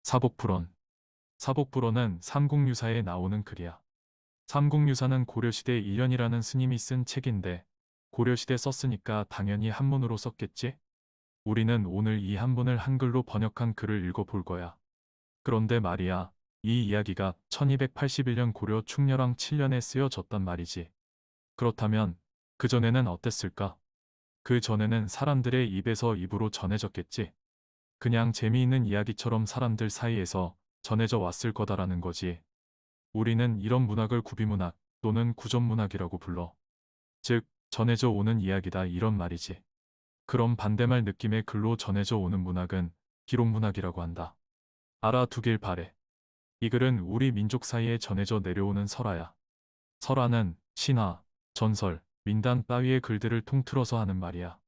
사복불원. 사복불원은 삼국유사에 나오는 글이야. 삼국유사는 고려시대 일련이라는 스님이 쓴 책인데 고려시대 썼으니까 당연히 한문으로 썼겠지? 우리는 오늘 이 한문을 한글로 번역한 글을 읽어볼 거야. 그런데 말이야, 이 이야기가 1281년 고려 충렬왕 7년에 쓰여졌단 말이지. 그렇다면 그전에는 어땠을까? 그 전에는 사람들의 입에서 입으로 전해졌겠지. 그냥 재미있는 이야기처럼 사람들 사이에서 전해져 왔을 거다라는 거지. 우리는 이런 문학을 구비문학 또는 구전문학이라고 불러. 즉, 전해져 오는 이야기다 이런 말이지. 그럼 반대말 느낌의 글로 전해져 오는 문학은 기록문학이라고 한다. 알아두길 바래. 이 글은 우리 민족 사이에 전해져 내려오는 설화야. 설화는 신화, 전설, 민단 따위의 글들을 통틀어서 하는 말이야.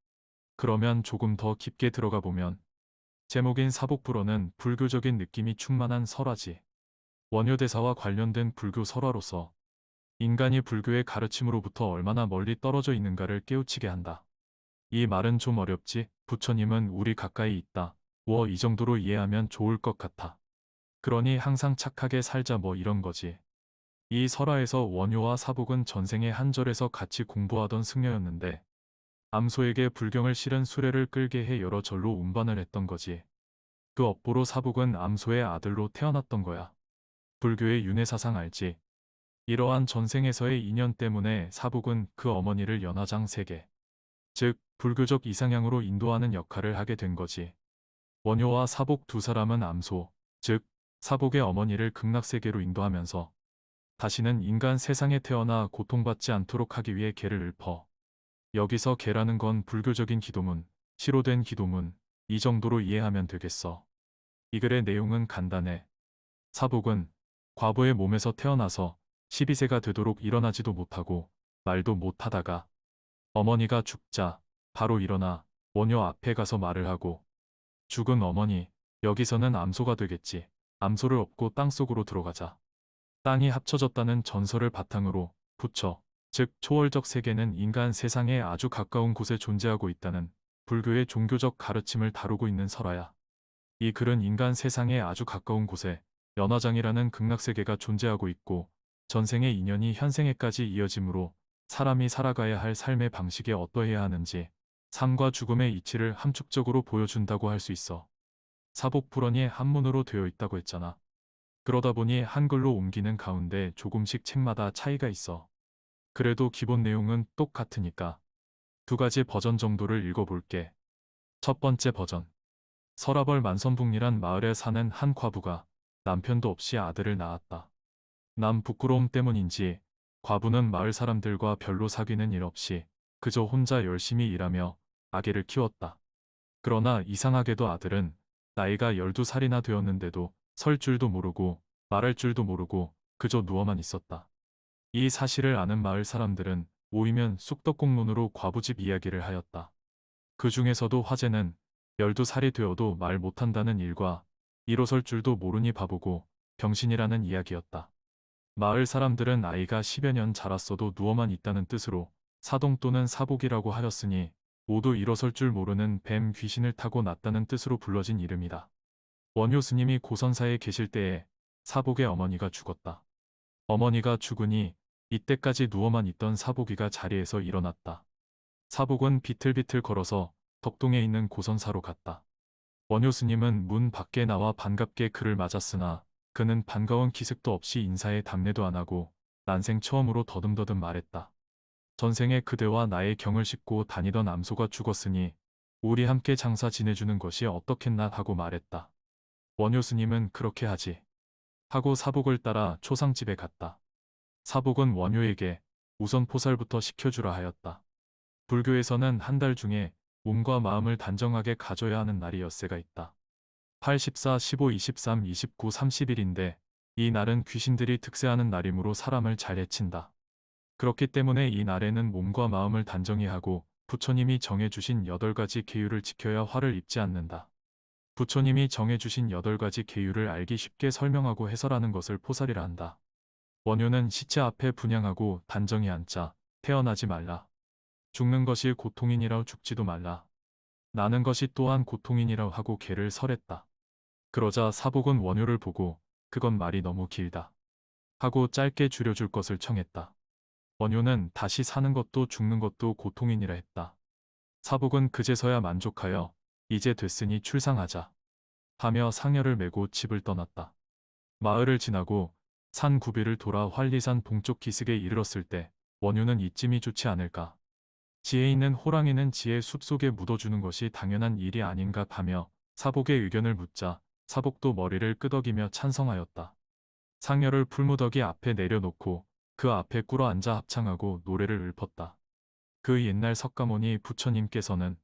그러면 조금 더 깊게 들어가 보면 제목인 사복불어는 불교적인 느낌이 충만한 설화지. 원효대사와 관련된 불교 설화로서 인간이 불교의 가르침으로부터 얼마나 멀리 떨어져 있는가를 깨우치게 한다. 이 말은 좀 어렵지? 부처님은 우리 가까이 있다. 이 정도로 이해하면 좋을 것 같아. 그러니 항상 착하게 살자 뭐 이런 거지. 이 설화에서 원효와 사복은 전생에 한 절에서 같이 공부하던 승려였는데 암소에게 불경을 실은 수레를 끌게 해 여러 절로 운반을 했던 거지. 그 업보로 사복은 암소의 아들로 태어났던 거야. 불교의 윤회사상 알지? 이러한 전생에서의 인연 때문에 사복은 그 어머니를 연화장 세계, 즉 불교적 이상향으로 인도하는 역할을 하게 된 거지. 원효와 사복 두 사람은 암소, 즉 사복의 어머니를 극락세계로 인도하면서 다시는 인간 세상에 태어나 고통받지 않도록 하기 위해 계를 읊어. 여기서 계라는 건 불교적인 기도문, 시로된 기도문, 이 정도로 이해하면 되겠어. 이 글의 내용은 간단해. 사복은 과부의 몸에서 태어나서 12세가 되도록 일어나지도 못하고 말도 못하다가 어머니가 죽자 바로 일어나 원효 앞에 가서 말을 하고 죽은 어머니, 여기서는 암소가 되겠지. 암소를 업고 땅속으로 들어가자. 땅이 합쳐졌다는 전설을 바탕으로 부처, 즉 초월적 세계는 인간 세상에 아주 가까운 곳에 존재하고 있다는 불교의 종교적 가르침을 다루고 있는 설화야. 이 글은 인간 세상에 아주 가까운 곳에 연화장이라는 극락세계가 존재하고 있고 전생의 인연이 현생에까지 이어지므로 사람이 살아가야 할 삶의 방식에 어떠해야 하는지 삶과 죽음의 이치를 함축적으로 보여준다고 할 수 있어. 사복불언이 한문으로 되어 있다고 했잖아. 그러다 보니 한글로 옮기는 가운데 조금씩 책마다 차이가 있어. 그래도 기본 내용은 똑같으니까 두 가지 버전 정도를 읽어볼게. 첫 번째 버전. 서라벌 만선북리란 마을에 사는 한 과부가 남편도 없이 아들을 낳았다. 남 부끄러움 때문인지 과부는 마을 사람들과 별로 사귀는 일 없이 그저 혼자 열심히 일하며 아기를 키웠다. 그러나 이상하게도 아들은 나이가 12살이나 되었는데도 설 줄도 모르고 말할 줄도 모르고 그저 누워만 있었다. 이 사실을 아는 마을 사람들은 모이면 쑥떡공론으로 과부집 이야기를 하였다. 그 중에서도 화제는 12살이 되어도 말 못한다는 일과 일어설 줄도 모르니 바보고 병신이라는 이야기였다. 마을 사람들은 아이가 10여 년 자랐어도 누워만 있다는 뜻으로 사동 또는 사복이라고 하였으니 모두 일어설 줄 모르는 뱀 귀신을 타고 났다는 뜻으로 불러진 이름이다. 원효 스님이 고선사에 계실 때에 사복의 어머니가 죽었다. 어머니가 죽으니 이때까지 누워만 있던 사복이가 자리에서 일어났다. 사복은 비틀비틀 걸어서 덕동에 있는 고선사로 갔다. 원효 스님은 문 밖에 나와 반갑게 그를 맞았으나 그는 반가운 기색도 없이 인사에 답례도 안 하고 난생 처음으로 더듬더듬 말했다. 전생에 그대와 나의 경을 싣고 다니던 암소가 죽었으니 우리 함께 장사 지내주는 것이 어떻겠나 하고 말했다. 원효 스님은 그렇게 하지. 하고 사복을 따라 초상집에 갔다. 사복은 원효에게 우선 포살부터 시켜주라 하였다. 불교에서는 한 달 중에 몸과 마음을 단정하게 가져야 하는 날이 엿새가 있다. 8, 14, 15, 23, 29, 30일인데 이 날은 귀신들이 득세하는 날이므로 사람을 잘 해친다. 그렇기 때문에 이 날에는 몸과 마음을 단정히 하고 부처님이 정해주신 8가지 계율을 지켜야 화를 입지 않는다. 부처님이 정해주신 8가지 계율을 알기 쉽게 설명하고 해설하는 것을 포살이라 한다. 원효는 시체 앞에 분향하고 단정히 앉자. 태어나지 말라. 죽는 것이 고통이니라 죽지도 말라. 나는 것이 또한 고통이니라 하고 계를 설했다. 그러자 사복은 원효를 보고 그건 말이 너무 길다 하고 짧게 줄여줄 것을 청했다. 원효는 다시 사는 것도 죽는 것도 고통이니라 했다. 사복은 그제서야 만족하여 이제 됐으니 출상하자 하며 상여를 메고 집을 떠났다. 마을을 지나고 산 구비를 돌아 활리산 동쪽 기슭에 이르렀을 때 원효는 이쯤이 좋지 않을까. 지혜 있는 호랑이는 지혜 숲속에 묻어주는 것이 당연한 일이 아닌가 하며 사복의 의견을 묻자 사복도 머리를 끄덕이며 찬성하였다. 상여를 풀무더기 앞에 내려놓고 그 앞에 꿇어앉아 합창하고 노래를 읊었다. 그 옛날 석가모니 부처님께서는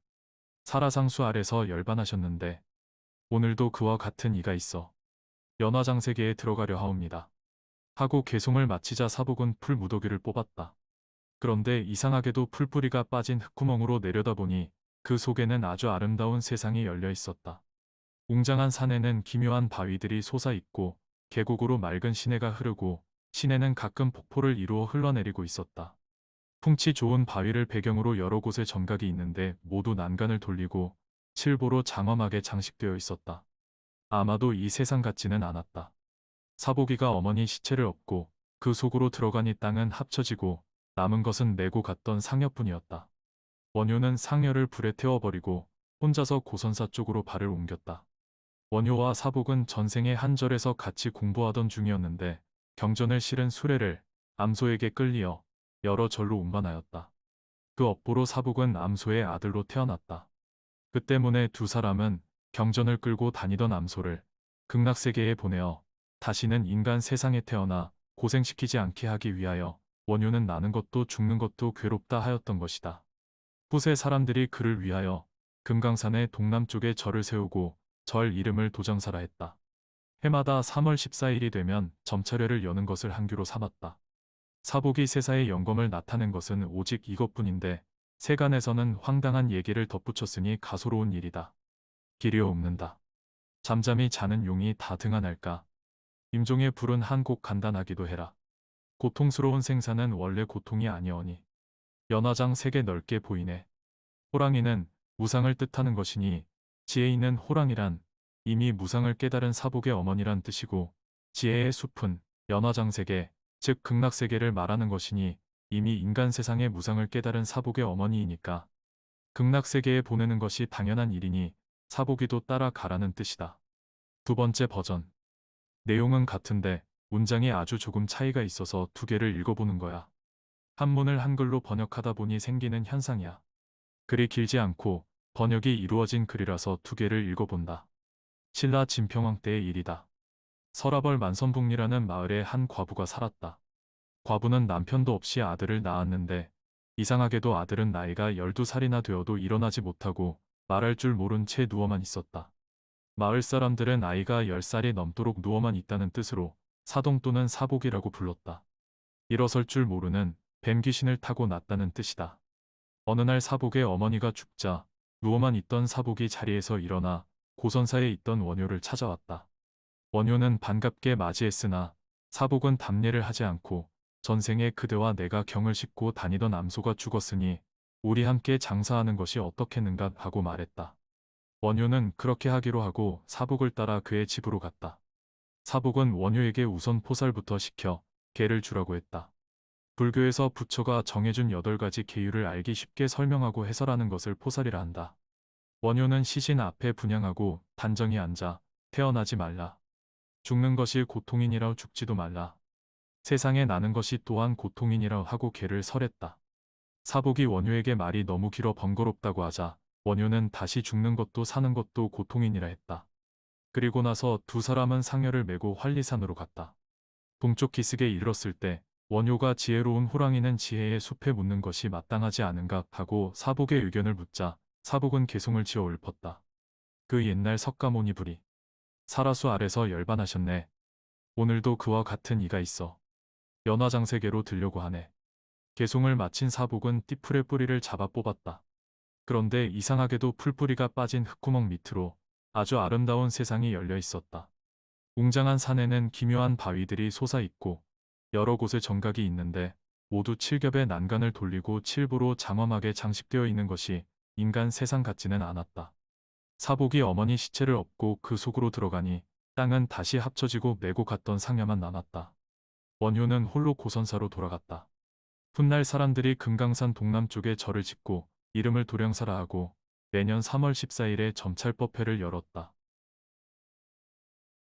살아상수 아래서 열반하셨는데 오늘도 그와 같은 이가 있어 연화장세계에 들어가려 하옵니다. 하고 개송을 마치자 사복은 풀무더기를 뽑았다. 그런데 이상하게도 풀뿌리가 빠진 흙구멍으로 내려다보니 그 속에는 아주 아름다운 세상이 열려 있었다. 웅장한 산에는 기묘한 바위들이 솟아있고 계곡으로 맑은 시내가 흐르고 시내는 가끔 폭포를 이루어 흘러내리고 있었다. 풍치 좋은 바위를 배경으로 여러 곳에 정각이 있는데 모두 난간을 돌리고 칠보로 장엄하게 장식되어 있었다. 아마도 이 세상 같지는 않았다. 사보기가 어머니 시체를 업고 그 속으로 들어가니 땅은 합쳐지고 남은 것은 메고 갔던 상여뿐이었다. 원효는 상여를 불에 태워버리고 혼자서 고선사 쪽으로 발을 옮겼다. 원효와 사복은 전생에 한 절에서 같이 공부하던 중이었는데 경전을 실은 수레를 암소에게 끌리어 여러 절로 운반하였다. 그 업보로 사복은 암소의 아들로 태어났다. 그 때문에 두 사람은 경전을 끌고 다니던 암소를 극락세계에 보내어 다시는 인간 세상에 태어나 고생시키지 않게 하기 위하여 원효는 나는 것도 죽는 것도 괴롭다 하였던 것이다. 후세 사람들이 그를 위하여 금강산의 동남쪽에 절을 세우고 절 이름을 도정사라 했다. 해마다 3월 14일이 되면 점차례를 여는 것을 한규로 삼았다. 사복이 세사의 영검을 나타낸 것은 오직 이것뿐인데 세간에서는 황당한 얘기를 덧붙였으니 가소로운 일이다. 길이어 옵는다. 잠잠히 자는 용이 다 등한할까. 임종의 불은 한 곡 간단하기도 해라. 고통스러운 생사는 원래 고통이 아니오니. 연화장 색에 넓게 보이네. 호랑이는 무상을 뜻하는 것이니 지혜 있는 호랑이란 이미 무상을 깨달은 사복의 어머니란 뜻이고 지혜의 숲은 연화장세계 즉 극락세계를 말하는 것이니 이미 인간 세상의 무상을 깨달은 사복의 어머니이니까 극락세계에 보내는 것이 당연한 일이니 사복이도 따라 가라는 뜻이다. 두 번째 버전. 내용은 같은데 문장이 아주 조금 차이가 있어서 두 개를 읽어보는 거야. 한문을 한글로 번역하다 보니 생기는 현상이야. 글이 길지 않고 번역이 이루어진 글이라서 두 개를 읽어본다. 신라 진평왕 때의 일이다. 서라벌 만선북리라는 마을에 한 과부가 살았다. 과부는 남편도 없이 아들을 낳았는데 이상하게도 아들은 나이가 12살이나 되어도 일어나지 못하고 말할 줄 모른 채 누워만 있었다. 마을 사람들은 아이가 10살이 넘도록 누워만 있다는 뜻으로 사동 또는 사복이라고 불렀다. 일어설 줄 모르는 뱀 귀신을 타고 났다는 뜻이다. 어느 날 사복의 어머니가 죽자 누워만 있던 사복이 자리에서 일어나 고선사에 있던 원효를 찾아왔다. 원효는 반갑게 맞이했으나 사복은 답례를 하지 않고 전생에 그대와 내가 경을 싣고 다니던 암소가 죽었으니 우리 함께 장사하는 것이 어떻겠는가 하고 말했다. 원효는 그렇게 하기로 하고 사복을 따라 그의 집으로 갔다. 사복은 원효에게 우선 포살부터 시켜 개를 주라고 했다. 불교에서 부처가 정해준 8가지 계율을 알기 쉽게 설명하고 해설하는 것을 포살이라 한다. 원효는 시신 앞에 분향하고 단정히 앉아 태어나지 말라. 죽는 것이 고통이니라 죽지도 말라. 세상에 나는 것이 또한 고통이니라 하고 개를 설했다. 사복이 원효에게 말이 너무 길어 번거롭다고 하자 원효는 다시 죽는 것도 사는 것도 고통이니라 했다. 그리고 나서 두 사람은 상여를 메고 활리산으로 갔다. 동쪽 기슭에 이르렀을 때 원효가 지혜로운 호랑이는 지혜의 숲에 묻는 것이 마땅하지 않은가 하고 사복의 의견을 묻자 사복은 개송을 지어 읊었다. 그 옛날 석가모니 불이 사라수 아래서 열반하셨네. 오늘도 그와 같은 이가 있어 연화장세계로 들려고 하네. 개송을 마친 사복은 띠풀의 뿌리를 잡아 뽑았다. 그런데 이상하게도 풀뿌리가 빠진 흙구멍 밑으로 아주 아름다운 세상이 열려 있었다. 웅장한 산에는 기묘한 바위들이 솟아있고 여러 곳에 정각이 있는데 모두 7겹의 난간을 돌리고 칠보로 장엄하게 장식되어 있는 것이 인간 세상 같지는 않았다. 사복이 어머니 시체를 업고 그 속으로 들어가니 땅은 다시 합쳐지고 메고 갔던 상여만 남았다. 원효는 홀로 고선사로 돌아갔다. 훗날 사람들이 금강산 동남쪽에 절을 짓고 이름을 도령사라 하고 매년 3월 14일에 점찰법회를 열었다.